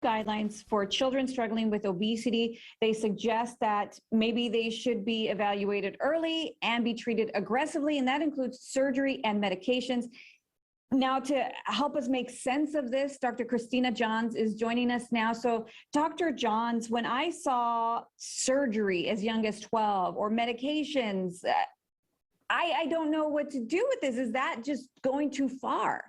guidelines for children struggling with obesity. They suggest that maybe they should be evaluated early and be treated aggressively, and that includes surgery and medications. Now, to help us make sense of this, Dr. Christina Johns is joining us now. So, Dr. Johns, when I saw surgery as young as 12 or medications, I don't know what to do with this. Is that just going too far?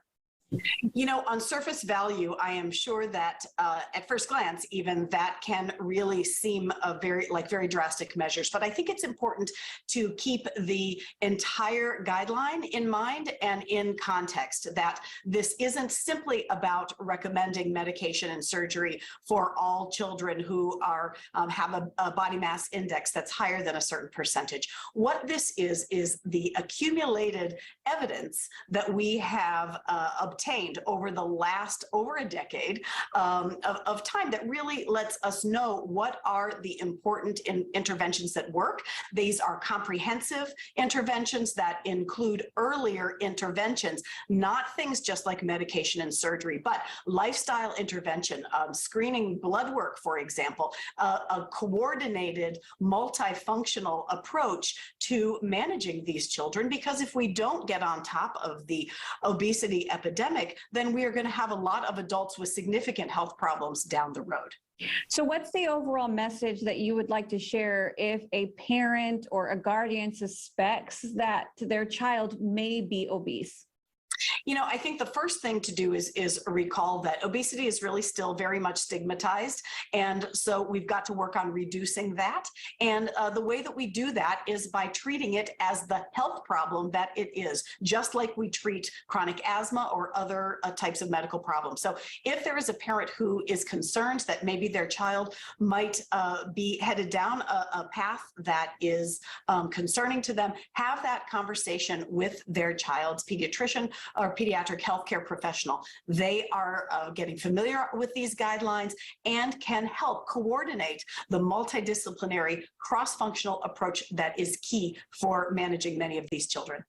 You know, on surface value, I am sure that at first glance, even that can really seem very drastic measures. But I think it's important to keep the entire guideline in mind and in context, that this isn't simply about recommending medication and surgery for all children who are have a body mass index that's higher than a certain percentage. What this is the accumulated evidence that we have obtained over a decade of time that really lets us know what are the important interventions that work. These are comprehensive interventions that include earlier interventions, not things just like medication and surgery, but lifestyle intervention, screening blood work, for example, a coordinated multifunctional approach to managing these children. Because if we don't get on top of the obesity epidemic, then we are going to have a lot of adults with significant health problems down the road. So what's the overall message that you would like to share if a parent or a guardian suspects that their child may be obese? You know, I think the first thing to do is recall that obesity is really still very much stigmatized. And so we've got to work on reducing that. And the way that we do that is by treating it as the health problem that it is, just like we treat chronic asthma or other types of medical problems. So if there is a parent who is concerned that maybe their child might be headed down a path that is concerning to them, have that conversation with their child's pediatrician or pediatric healthcare professional. They are getting familiar with these guidelines and can help coordinate the multidisciplinary cross-functional approach that is key for managing many of these children.